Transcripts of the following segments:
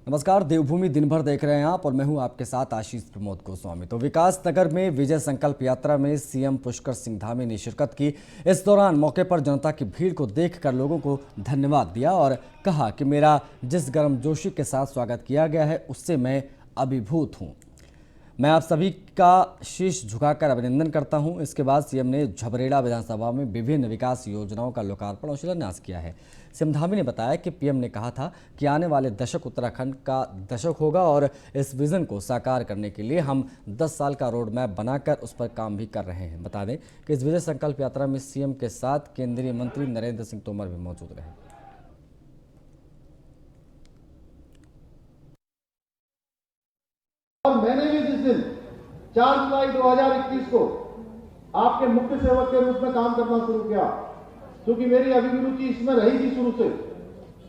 नमस्कार, देवभूमि दिन भर देख रहे हैं आप और मैं हूं आपके साथ आशीष प्रमोद गोस्वामी। तो विकास नगर में विजय संकल्प यात्रा में सीएम पुष्कर सिंह धामी ने शिरकत की। इस दौरान मौके पर जनता की भीड़ को देखकर लोगों को धन्यवाद दिया और कहा कि मेरा जिस गर्मजोशी के साथ स्वागत किया गया है उससे मैं अभिभूत हूं। मैं आप सभी का शीश झुकाकर अभिनंदन करता हूं। इसके बाद सीएम ने झबरेड़ा विधानसभा में विभिन्न विकास योजनाओं का लोकार्पण और शिलान्यास किया है। सीएम धामी ने बताया कि पीएम ने कहा था कि आने वाले दशक उत्तराखंड का दशक होगा और इस विजन को साकार करने के लिए हम 10 साल का रोड मैप बनाकर उस पर काम भी कर रहे हैं। बता दें कि इस विजय संकल्प यात्रा में सीएम के साथ केंद्रीय मंत्री नरेंद्र सिंह तोमर भी मौजूद रहे। और मैंने भी जिस दिन 4 जुलाई 2021 को आपके मुख्य सेवक के रूप में काम करना शुरू किया, क्योंकि मेरी अभिरुचि इसमें रही थी शुरू से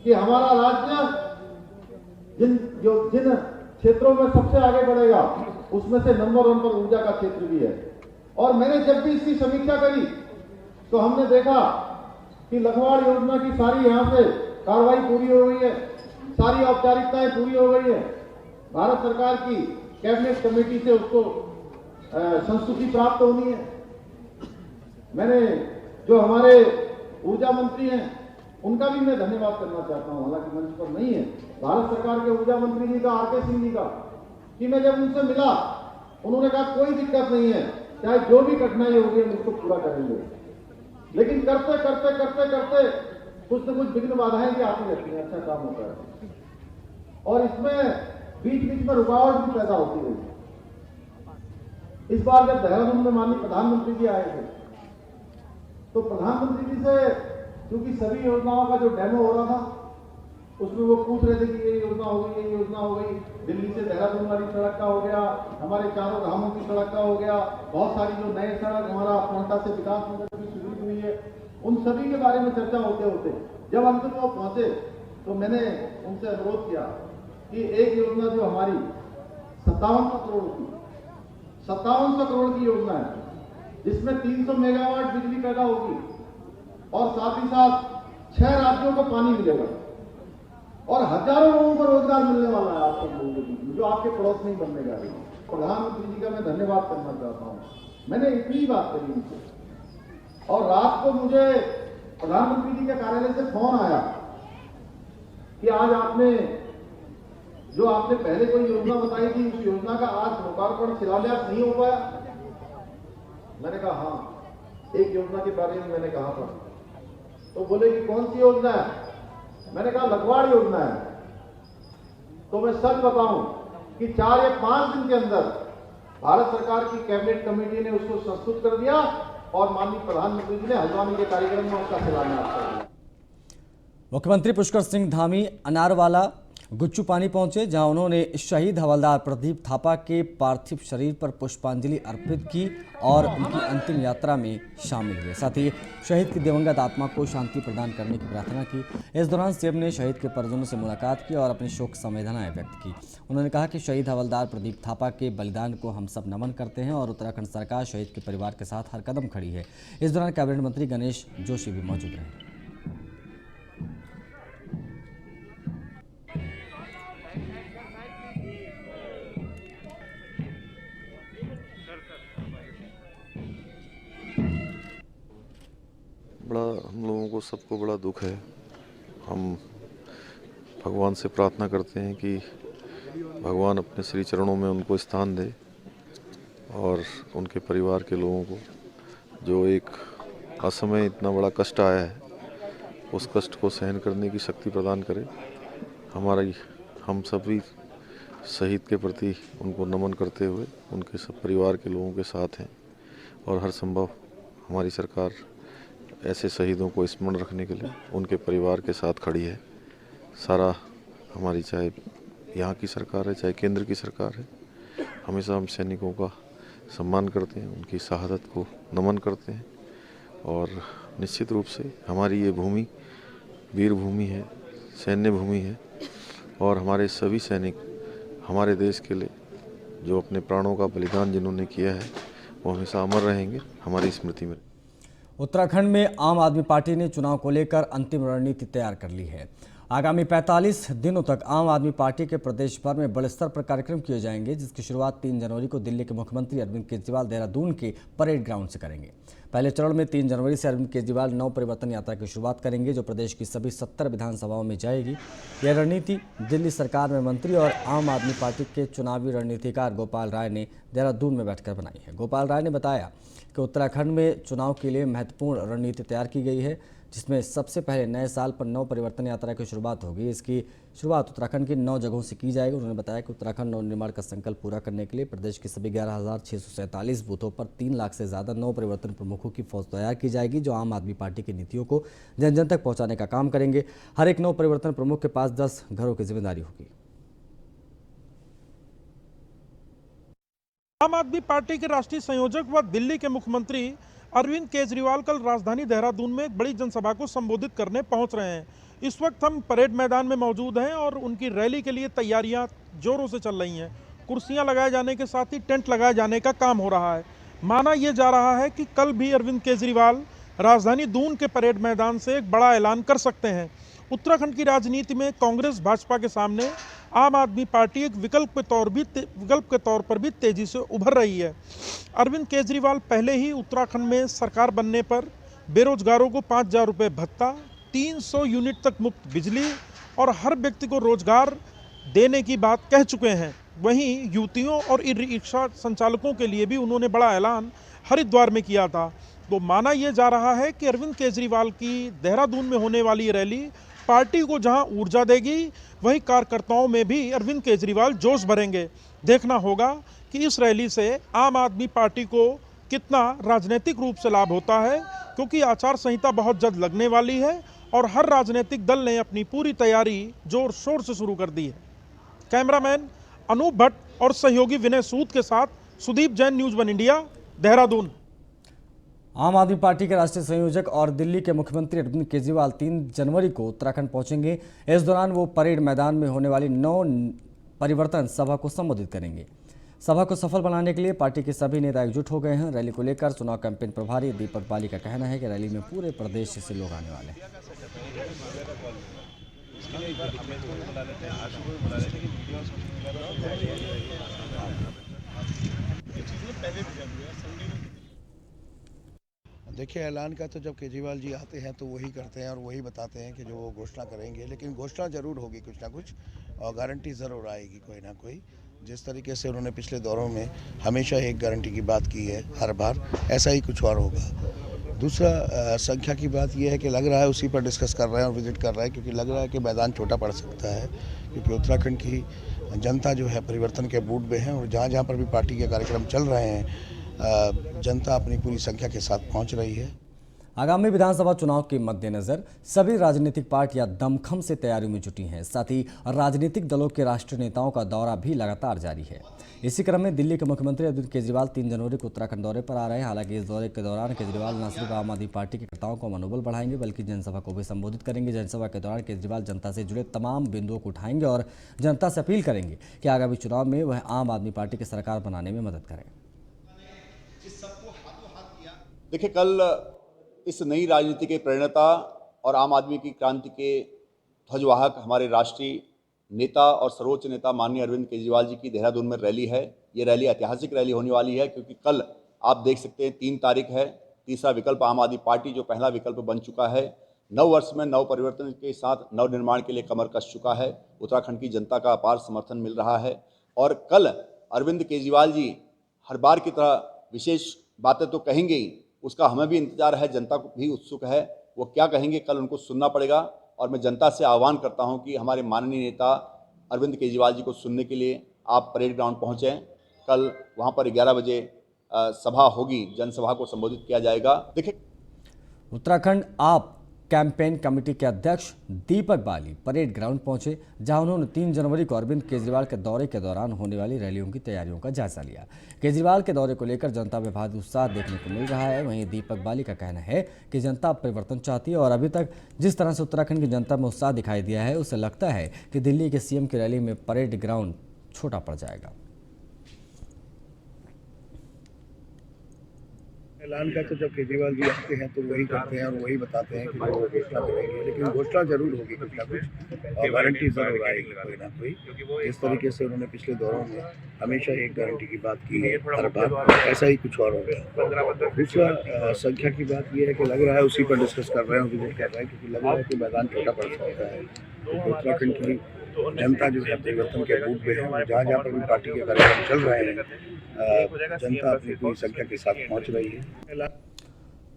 कि हमारा राज्य जिन क्षेत्रों में सबसे आगे बढ़ेगा उसमें से नंबर 1 पर ऊर्जा का क्षेत्र भी है। और मैंने जब भी इसकी समीक्षा करी तो हमने देखा कि लखवाड़ योजना की सारी यहां से कार्रवाई पूरी हो गई है, सारी औपचारिकताएं पूरी हो गई है। भारत सरकार की कैबिनेट कमेटी से उसको संस्तुति प्राप्त होनी है। मैंने जो हमारे ऊर्जा मंत्री हैं उनका भी मैं धन्यवाद करना चाहता हूं, हालांकि मंच पर नहीं है, भारत सरकार के ऊर्जा मंत्री जी का, आरके सिंह जी का, कि मैं जब उनसे मिला उन्होंने कहा कोई दिक्कत नहीं है, चाहे जो भी कठिनाई होगी हम उसको पूरा करेंगे। लेकिन करते करते करते करते कुछ न कुछ विघ्न बाधाएं भी आती रहती हैं, अच्छा काम होता है और इसमें बीच बीच में रुकावट भी पैदा होती रही। इस बार जब देहरादून में माननीय प्रधानमंत्री जी आए थे तो प्रधानमंत्री जी से क्योंकि सभी योजनाओं का जो डेमो हो रहा था उसमें वो पूछ रहे थे कि ये योजना हो गई, ये योजना हो गई, दिल्ली से देहरादून वाली सड़क का हो गया, हमारे चारों धामों की सड़क का हो गया, बहुत सारी जो नए सड़क हमारा कोंटा से विकास नगर की शुरू हुई है, उन सभी के बारे में चर्चा होते होते जब अंत में वो पहुंचे तो मैंने उनसे अनुरोध किया कि एक योजना जो हमारी 5700 करोड़ की योजना है जिसमें 300 मेगावाट बिजली पैदा होगी और साथ ही साथ 6 राज्यों को पानी मिलेगा और हजारों लोगों को रोजगार मिलने वाला है आप सब लोगों को, जो आपके पड़ोस में ही बनने जा रही है। प्रधानमंत्री जी का मैं धन्यवाद करना चाहता हूं। मैंने इतनी बात करी उनसे और रात को मुझे प्रधानमंत्री जी के कार्यालय से फोन आया कि आज जो आपने पहले कोई योजना बताई थी उस योजना का आज लोकार्पण शिलान्यास नहीं हो पाया। मैंने कहा हाँ, एक योजना के बारे में मैंने कहा था। तो बोले कि कौन सी योजना है? मैंने कहा लखवाड़ योजना है। तो मैं सच बताऊं कि 4 या 5 दिन के अंदर भारत सरकार की कैबिनेट कमेटी ने उसको संस्तुत कर दिया और माननीय प्रधानमंत्री जी ने हल्द्वानी के कार्यक्रम में उसका शिलान्यास कर दिया। मुख्यमंत्री पुष्कर सिंह धामी अनारवाला गुच्चू पानी पहुंचे, जहां उन्होंने शहीद हवलदार प्रदीप थापा के पार्थिव शरीर पर पुष्पांजलि अर्पित की और उनकी अंतिम यात्रा में शामिल हुए। साथ ही शहीद की दिवंगत आत्मा को शांति प्रदान करने की प्रार्थना की। इस दौरान सीएम ने शहीद के परिजनों से मुलाकात की और अपनी शोक संवेदनाएं व्यक्त की। उन्होंने कहा कि शहीद हवलदार प्रदीप थापा के बलिदान को हम सब नमन करते हैं और उत्तराखंड सरकार शहीद के परिवार के साथ हर कदम खड़ी है। इस दौरान कैबिनेट मंत्री गणेश जोशी भी मौजूद रहे। बड़ा हम लोगों को सबको बड़ा दुख है। हम भगवान से प्रार्थना करते हैं कि भगवान अपने श्री चरणों में उनको स्थान दे और उनके परिवार के लोगों को जो एक असमय इतना बड़ा कष्ट आया है उस कष्ट को सहन करने की शक्ति प्रदान करे। हम सभी शहीद के प्रति उनको नमन करते हुए उनके सब परिवार के लोगों के साथ हैं और हर संभव हमारी सरकार ऐसे शहीदों को स्मरण रखने के लिए उनके परिवार के साथ खड़ी है। सारा हमारी चाहे यहाँ की सरकार है चाहे केंद्र की सरकार है, हमेशा हम सैनिकों का सम्मान करते हैं, उनकी शहादत को नमन करते हैं और निश्चित रूप से हमारी ये भूमि वीर भूमि है, सैन्य भूमि है और हमारे सभी सैनिक हमारे देश के लिए जो अपने प्राणों का बलिदान जिन्होंने किया है वो हमेशा अमर रहेंगे हमारी स्मृति में। उत्तराखंड में आम आदमी पार्टी ने चुनाव को लेकर अंतिम रणनीति तैयार कर ली है। आगामी 45 दिनों तक आम आदमी पार्टी के प्रदेश भर में बड़े स्तर पर कार्यक्रम किए जाएंगे, जिसकी शुरुआत 3 जनवरी को दिल्ली के मुख्यमंत्री अरविंद केजरीवाल देहरादून के परेड ग्राउंड से करेंगे। पहले चरण में 3 जनवरी से अरविंद केजरीवाल नव परिवर्तन यात्रा की शुरुआत करेंगे, जो प्रदेश की सभी 70 विधानसभाओं में जाएगी। यह रणनीति दिल्ली सरकार में मंत्री और आम आदमी पार्टी के चुनावी रणनीतिकार गोपाल राय ने देहरादून में बैठकर बनाई है। गोपाल राय ने बताया कि उत्तराखंड में चुनाव के लिए महत्वपूर्ण रणनीति तैयार की गई है, जिसमें सबसे पहले नए साल पर नव परिवर्तन यात्रा की शुरुआत होगी। इसकी शुरुआत उत्तराखंड की 9 जगहों से की जाएगी। उन्होंने बताया कि उत्तराखंड नवनिर्माण का संकल्प पूरा करने के लिए प्रदेश के सभी 11,647 बूथों पर 3 लाख से ज़्यादा नव परिवर्तन प्रमुखों की फौज तैयार की जाएगी, जो आम आदमी पार्टी की नीतियों को जन जन तक पहुँचाने का काम करेंगे। हर एक नव परिवर्तन प्रमुख के पास 10 घरों की जिम्मेदारी होगी। आम आदमी पार्टी के राष्ट्रीय संयोजक व दिल्ली के मुख्यमंत्री अरविंद केजरीवाल कल राजधानी देहरादून में एक बड़ी जनसभा को संबोधित करने पहुंच रहे हैं। इस वक्त हम परेड मैदान में मौजूद हैं और उनकी रैली के लिए तैयारियां जोरों से चल रही हैं। कुर्सियां लगाए जाने के साथ ही टेंट लगाए जाने का काम हो रहा है। माना यह जा रहा है कि कल भी अरविंद केजरीवाल राजधानी दून के परेड मैदान से एक बड़ा ऐलान कर सकते हैं। उत्तराखंड की राजनीति में कांग्रेस भाजपा के सामने आम आदमी पार्टी एक विकल्प के तौर पर भी तेजी से उभर रही है। अरविंद केजरीवाल पहले ही उत्तराखंड में सरकार बनने पर बेरोजगारों को 5,000 रुपये भत्ता, 300 यूनिट तक मुफ्त बिजली और हर व्यक्ति को रोजगार देने की बात कह चुके हैं। वहीं युवतियों और ई रिक्शा संचालकों के लिए भी उन्होंने बड़ा ऐलान हरिद्वार में किया था। तो माना यह जा रहा है कि अरविंद केजरीवाल की देहरादून में होने वाली रैली पार्टी को जहां ऊर्जा देगी, वहीं कार्यकर्ताओं में भी अरविंद केजरीवाल जोश भरेंगे। देखना होगा कि इस रैली से आम आदमी पार्टी को कितना राजनीतिक रूप से लाभ होता है, क्योंकि आचार संहिता बहुत जल्द लगने वाली है और हर राजनीतिक दल ने अपनी पूरी तैयारी जोर शोर से शुरू कर दी है। कैमरामैन अनूप भट्ट और सहयोगी विनय सूद के साथ सुदीप जैन, न्यूज़ 1 इंडिया, देहरादून। आम आदमी पार्टी के राष्ट्रीय संयोजक और दिल्ली के मुख्यमंत्री अरविंद केजरीवाल 3 जनवरी को उत्तराखंड पहुंचेंगे। इस दौरान वो परेड मैदान में होने वाली 9 परिवर्तन सभा को संबोधित करेंगे। सभा को सफल बनाने के लिए पार्टी के सभी नेता एकजुट हो गए हैं। रैली को लेकर चुनाव कैंपेन प्रभारी दीपक बाली का कहना है कि रैली में पूरे प्रदेश से लोग आने वाले हैं। देखिए, ऐलान का तो जब केजरीवाल जी आते हैं तो वही करते हैं और वही बताते हैं कि जो वो घोषणा करेंगे, लेकिन घोषणा जरूर होगी कुछ ना कुछ और गारंटी ज़रूर आएगी कोई ना कोई। जिस तरीके से उन्होंने पिछले दौरों में हमेशा एक गारंटी की बात की है, हर बार ऐसा ही कुछ और होगा। दूसरा, संख्या की बात यह है कि लग रहा है उसी पर डिस्कस कर रहे हैं और विजिट कर रहे हैं, क्योंकि लग रहा है कि मैदान छोटा पड़ सकता है, क्योंकि उत्तराखंड की जनता जो है परिवर्तन के मूड में है और जहाँ जहाँ पर भी पार्टी के कार्यक्रम चल रहे हैं जनता अपनी पूरी संख्या के साथ पहुंच रही है। आगामी विधानसभा चुनाव के मद्देनजर सभी राजनीतिक पार्टियां दमखम से तैयारियों में जुटी हैं। साथ ही राजनीतिक दलों के राष्ट्रीय नेताओं का दौरा भी लगातार जारी है। इसी क्रम में दिल्ली के मुख्यमंत्री अरविंद केजरीवाल 3 जनवरी को उत्तराखंड दौरे पर आ रहे हैं। हालांकि इस दौरे के दौरान केजरीवाल न सिर्फ आम आदमी पार्टी के नेताओं को मनोबल बढ़ाएंगे, बल्कि जनसभा को भी संबोधित करेंगे। जनसभा के दौरान केजरीवाल जनता से जुड़े तमाम बिंदुओं को उठाएंगे और जनता से अपील करेंगे कि आगामी चुनाव में वह आम आदमी पार्टी की सरकार बनाने में मदद करें। देखिए, कल इस नई राजनीति के प्रणेता और आम आदमी की क्रांति के ध्वजवाहक हमारे राष्ट्रीय नेता और सर्वोच्च नेता माननीय अरविंद केजरीवाल जी की देहरादून में रैली है। ये रैली ऐतिहासिक रैली होने वाली है, क्योंकि कल आप देख सकते हैं 3 तारीख है। तीसरा विकल्प आम आदमी पार्टी जो पहला विकल्प बन चुका है, नव वर्ष में नव परिवर्तन के साथ नव निर्माण के लिए कमर कस चुका है। उत्तराखंड की जनता का अपार समर्थन मिल रहा है और कल अरविंद केजरीवाल जी हर बार की तरह विशेष बातें तो कहेंगे ही, उसका हमें भी इंतजार है, जनता को भी उत्सुक है। वो क्या कहेंगे कल उनको सुनना पड़ेगा और मैं जनता से आह्वान करता हूं कि हमारे माननीय नेता अरविंद केजरीवाल जी को सुनने के लिए आप परेड ग्राउंड पहुंचें। कल वहां पर 11 बजे सभा होगी, जनसभा को संबोधित किया जाएगा। देखिए, उत्तराखंड आप कैंपेन कमेटी के अध्यक्ष दीपक बाली परेड ग्राउंड पहुंचे, जहां उन्होंने 3 जनवरी को अरविंद केजरीवाल के दौरे के दौरान होने वाली रैलियों की तैयारियों का जायजा लिया। केजरीवाल के दौरे को लेकर जनता में भारी उत्साह देखने को मिल रहा है। वहीं दीपक बाली का कहना है कि जनता परिवर्तन चाहती है और अभी तक जिस तरह से उत्तराखंड की जनता में उत्साह दिखाई दिया है, उससे लगता है कि दिल्ली के सीएम की रैली में परेड ग्राउंड छोटा पड़ जाएगा। ऐलान का तो जब केजरीवाल जी आते हैं तो वही करते हैं और वही बताते हैं कि जो घोषणा करेंगे, लेकिन घोषणा जरूर होगी कुछ ना कुछ और गारंटी जरूर आएगी कोई ना कोई। जिस तरीके से उन्होंने पिछले दौरों में हमेशा एक गारंटी की बात की है हर बार, ऐसा ही कुछ और होगा। दूसरा संख्या की बात यह है कि लग रहा है उसी पर डिस्कस कर रहे हैं, विजिट कर रहे हैं, क्योंकि लग रहा है कि मैदान छोटा पड़ सकता है। तो उत्तराखंड की जनता जो है परिवर्तन के रूप में है, जहाँ जहाँ पर भी पार्टी के कार्यक्रम चल रहे हैं जनता अपनी पूरी संख्या के साथ पहुंच रही है।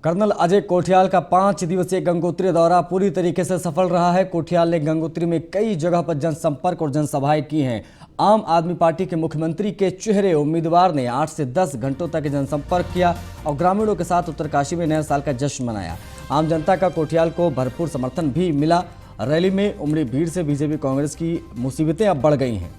कर्नल अजय कोठियाल का 5 दिवसीय गंगोत्री दौरा पूरी तरीके से सफल रहा है। कोठियाल ने गंगोत्री में कई जगह पर जनसंपर्क और जनसभाएं की हैं। आम आदमी पार्टी के मुख्यमंत्री के चेहरे उम्मीदवार ने 8 से 10 घंटों तक जनसंपर्क किया और ग्रामीणों के साथ उत्तरकाशी में नए साल का जश्न मनाया। आम जनता का कोठियाल को भरपूर समर्थन भी मिला। रैली में उमड़ी भीड़ से बीजेपी कांग्रेस की मुसीबतें अब बढ़ गई हैं।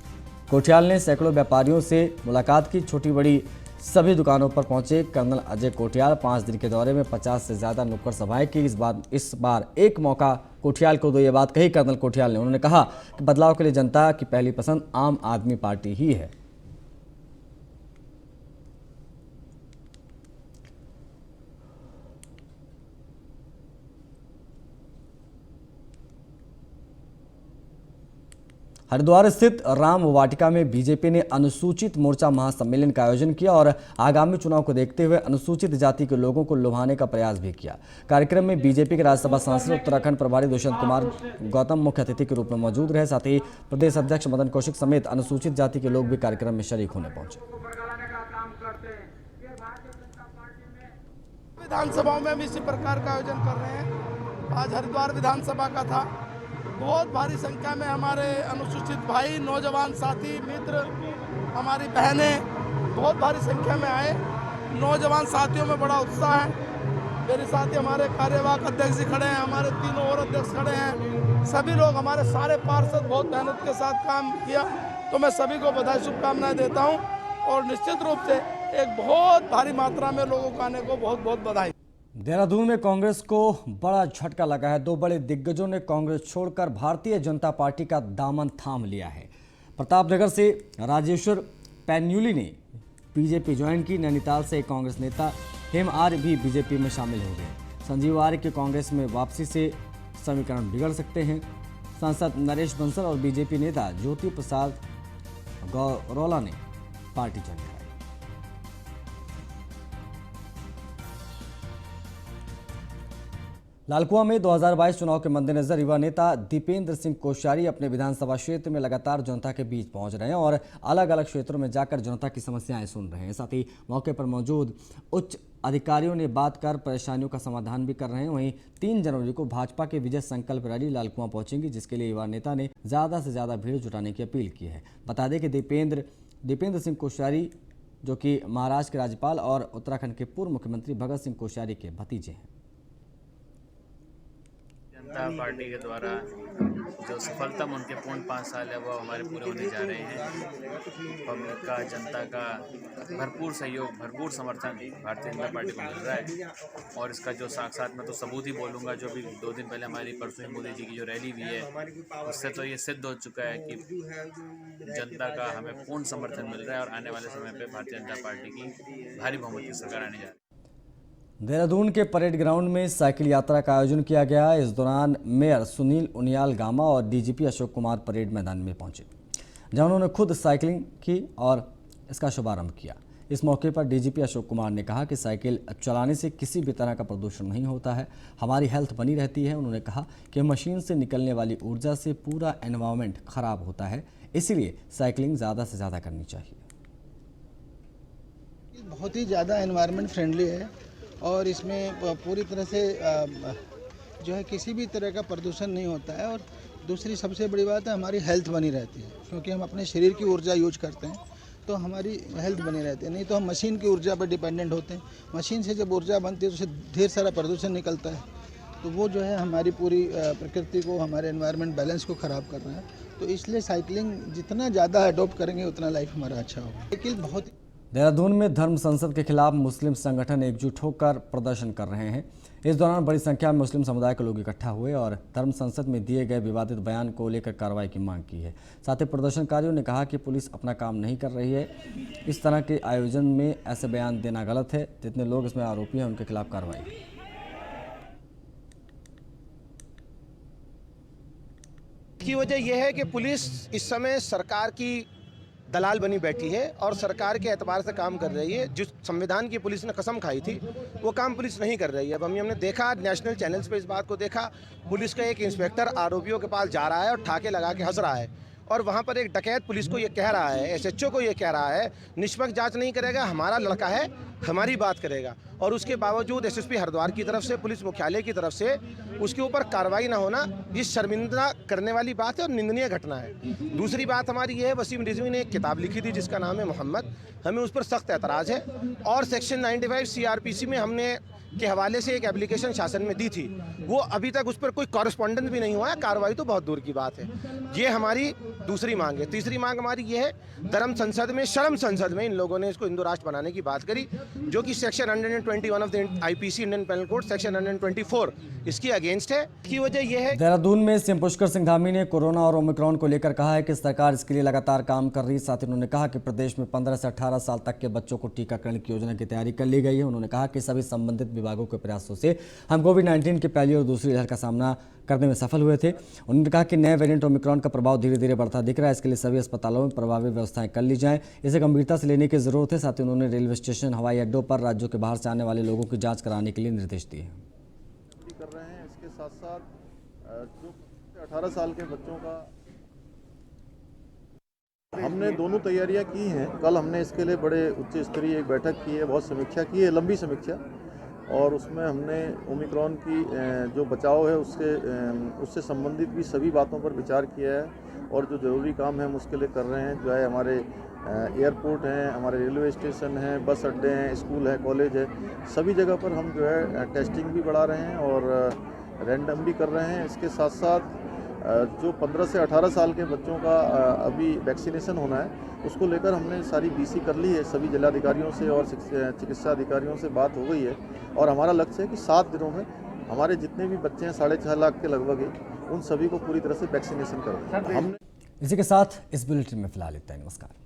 कोठियाल ने सैकड़ों व्यापारियों से मुलाकात की। छोटी बड़ी सभी दुकानों पर पहुंचे कर्नल अजय कोठियाल 5 दिन के दौरे में 50 से ज्यादा नुक्कड़ सभाएं की। इस बार एक मौका कोठियाल को दो ये बात कही कर्नल कोठियाल ने। उन्होंने कहा कि बदलाव के लिए जनता की पहली पसंद आम आदमी पार्टी ही है। हरिद्वार स्थित राम वाटिका में बीजेपी ने अनुसूचित मोर्चा महासम्मेलन का आयोजन किया और आगामी चुनाव को देखते हुए अनुसूचित जाति के लोगों को लुभाने का प्रयास भी किया। कार्यक्रम में बीजेपी के राज्यसभा सांसद उत्तराखंड प्रभारी दुष्यंत कुमार गौतम मुख्य अतिथि के रूप में मौजूद रहे। साथ ही प्रदेश अध्यक्ष मदन कौशिक समेत अनुसूचित जाति के लोग भी कार्यक्रम में शरीक होने पहुंचे। विधानसभाओं में भी इसी प्रकार का आयोजन कर रहे हैं। आज हरिद्वार विधानसभा का था। बहुत भारी संख्या में हमारे अनुसूचित भाई, नौजवान साथी, मित्र, हमारी बहनें बहुत भारी संख्या में आए। नौजवान साथियों में बड़ा उत्साह है। मेरे साथी हमारे कार्यवाहक अध्यक्ष जी खड़े हैं, हमारे 3 और अध्यक्ष खड़े हैं। सभी लोग, हमारे सारे पार्षद बहुत मेहनत के साथ काम किया। तो मैं सभी को बधाई, शुभकामनाएं देता हूँ और निश्चित रूप से एक बहुत भारी मात्रा में लोगों को आने को बहुत बहुत बधाई। देहरादून में कांग्रेस को बड़ा झटका लगा है। 2 बड़े दिग्गजों ने कांग्रेस छोड़कर भारतीय जनता पार्टी का दामन थाम लिया है। प्रतापनगर से राजेश्वर पैन्यूली ने बीजेपी ज्वाइन की। नैनीताल से कांग्रेस नेता हेम आर्य भी बीजेपी में शामिल हो गए। संजीव आर्य की कांग्रेस में वापसी से समीकरण बिगड़ सकते हैं। सांसद नरेश बंसल और बीजेपी नेता ज्योति प्रसाद गौरोला ने पार्टी छोड़ी। लालकुआं में 2022 चुनाव के मद्देनजर युवा नेता दीपेंद्र सिंह कोश्यारी अपने विधानसभा क्षेत्र में लगातार जनता के बीच पहुंच रहे हैं और अलग अलग क्षेत्रों में जाकर जनता की समस्याएं सुन रहे हैं। साथ ही मौके पर मौजूद उच्च अधिकारियों ने बात कर परेशानियों का समाधान भी कर रहे हैं। वहीं 3 जनवरी को भाजपा के विजय संकल्प रैली लालकुआं पहुंचेंगी, जिसके लिए युवा नेता ने ज़्यादा से ज़्यादा भीड़ जुटाने की अपील की है। बता दें कि दीपेंद्र सिंह कोश्यारी, जो कि महाराष्ट्र के राज्यपाल और उत्तराखंड के पूर्व मुख्यमंत्री भगत सिंह कोश्यारी के भतीजे हैं। जनता पार्टी के द्वारा जो सफलतम उनके पूर्ण 5 साल है वो हमारे पूरे होने जा रहे हैं। पब्लिक का, जनता का भरपूर सहयोग, भरपूर समर्थन भारतीय जनता पार्टी को मिल रहा है और इसका जो साक्षात मैं तो सबूत ही बोलूँगा, जो भी 2 दिन पहले हमारी परसों मोदी जी की जो रैली हुई है उससे तो ये सिद्ध हो चुका है कि जनता का हमें पूर्ण समर्थन मिल रहा है और आने वाले समय पर भारतीय जनता पार्टी की भारी बहुमत की सरकार आने जा रही है। देहरादून के परेड ग्राउंड में साइकिल यात्रा का आयोजन किया गया। इस दौरान मेयर सुनील उनियाल गामा और डीजीपी अशोक कुमार परेड मैदान में पहुंचे, जहां उन्होंने खुद साइकिलिंग की और इसका शुभारंभ किया। इस मौके पर डीजीपी अशोक कुमार ने कहा कि साइकिल चलाने से किसी भी तरह का प्रदूषण नहीं होता है, हमारी हेल्थ बनी रहती है। उन्होंने कहा कि मशीन से निकलने वाली ऊर्जा से पूरा एनवायरनमेंट खराब होता है, इसलिए साइकिलिंग ज़्यादा से ज़्यादा करनी चाहिए। बहुत ही ज़्यादा एनवायरनमेंट फ्रेंडली है और इसमें पूरी तरह से जो है किसी भी तरह का प्रदूषण नहीं होता है। और दूसरी सबसे बड़ी बात है, हमारी हेल्थ बनी रहती है, क्योंकि हम अपने शरीर की ऊर्जा यूज करते हैं तो हमारी हेल्थ बनी रहती है। नहीं तो हम मशीन की ऊर्जा पर डिपेंडेंट होते हैं। मशीन से जब ऊर्जा बनती है तो उससे ढेर सारा प्रदूषण निकलता है, तो वो जो है हमारी पूरी प्रकृति को, हमारे एनवायरनमेंट बैलेंस को ख़राब कर रहा है। तो इसलिए साइकिलिंग जितना ज़्यादा अडॉप्ट करेंगे उतना लाइफ हमारा अच्छा होगा। साइकिल बहुत। देहरादून में धर्म संसद के खिलाफ मुस्लिम संगठन एकजुट होकर प्रदर्शन कर रहे हैं। इस दौरान बड़ी संख्या में मुस्लिम समुदाय के लोग इकट्ठा हुए और धर्म संसद में दिए गए विवादित बयान को लेकर कार्रवाई की मांग की है। साथ ही प्रदर्शनकारियों ने कहा कि पुलिस अपना काम नहीं कर रही है। इस तरह के आयोजन में ऐसे बयान देना गलत है। जितने लोग इसमें आरोपी हैं उनके खिलाफ कार्रवाई। की वजह यह है कि पुलिस इस समय सरकार की दलाल बनी बैठी है और सरकार के एतबार से काम कर रही है। जिस संविधान की पुलिस ने कसम खाई थी वो काम पुलिस नहीं कर रही है। अब हमने देखा, नेशनल चैनल्स पे इस बात को देखा, पुलिस का एक इंस्पेक्टर आरोपियों के पास जा रहा है और ठाके लगा के हंस रहा है और वहाँ पर एक डकैत पुलिस को ये कह रहा है, एसएचओ को ये कह रहा है निष्पक्ष जांच नहीं करेगा, हमारा लड़का है, हमारी बात करेगा। और उसके बावजूद एसएसपी हरिद्वार की तरफ से, पुलिस मुख्यालय की तरफ से उसके ऊपर कार्रवाई ना होना ये शर्मिंदा करने वाली बात है और निंदनीय घटना है। दूसरी बात हमारी ये है, वसीम रिजवी ने एक किताब लिखी थी जिसका नाम है मोहम्मद, हमें उस पर सख्त एतराज़ है और सेक्शन 95 सीआरपीसी में हमने के हवाले से एक एप्लीकेशन शासन में दी थी, वो अभी तक उस पर कोई कॉरेस्पॉन्डेंस भी नहीं हुआ है, कार्रवाई तो बहुत दूर की बात है। ये हमारी दूसरी मांग है। तीसरी मांग हमारी ये है, धर्म संसद में, शर्म संसद में इन लोगों ने इसको हिंदू राष्ट्र बनाने की बात करी, जो कि section 121 of the IPC Indian penal code section 124 इसकी अगेंस्ट है। की वजह यह है, देहरादून में सीएम पुष्कर सिंह धामी ने कोरोना और ओमिक्रॉन को लेकर कहा है कि सरकार इसके लिए लगातार काम कर रही है। साथ ही उन्होंने कहा कि प्रदेश में 15 से 18 साल तक के बच्चों को टीकाकरण की योजना की तैयारी कर ली गई है। उन्होंने कहा कि सभी संबंधित विभागों के प्रयासों से हम कोविड-19 की पहली और दूसरी लहर का सामना करने में सफल हुए थे। उन्होंने कहा कि नए वेरिएंट ओमिक्रॉन का प्रभाव धीरे धीरे बढ़ता दिख रहा है। इसके लिए सभी अस्पतालों में प्रभावी व्यवस्थाएं कर ली जाएं, इसे गंभीरता से लेने की जरूरत है। साथ ही उन्होंने रेलवे स्टेशन, हवाई अड्डों पर राज्यों के बाहर से आने वाले लोगों की जांच कराने के लिए निर्देश दिए कर रहे हैं। इसके साथ साथ जो 18 साल के बच्चों का हमने दोनों तैयारियां की हैं। कल हमने इसके लिए बड़े उच्च स्तरीय एक बैठक की है, बहुत समीक्षा की है, लंबी समीक्षा, और उसमें हमने ओमिक्रॉन की जो बचाव है उससे संबंधित भी सभी बातों पर विचार किया है और जो ज़रूरी काम है हम उसके लिए कर रहे हैं। जो है हमारे एयरपोर्ट हैं, हमारे रेलवे स्टेशन हैं, बस अड्डे हैं, स्कूल है, कॉलेज है, सभी जगह पर हम जो है टेस्टिंग भी बढ़ा रहे हैं और रैंडम भी कर रहे हैं। इसके साथ साथ जो 15 से 18 साल के बच्चों का अभी वैक्सीनेशन होना है उसको लेकर हमने सारी बीसी कर ली है। सभी जिलाधिकारियों से और चिकित्सा अधिकारियों से बात हो गई है और हमारा लक्ष्य है कि 7 दिनों में हमारे जितने भी बच्चे हैं 6.5 लाख के लगभग उन सभी को पूरी तरह से वैक्सीनेशन कर दें। हमने इसी के साथ इस बुलेटिन में फिलहाल इतना ही। नमस्कार।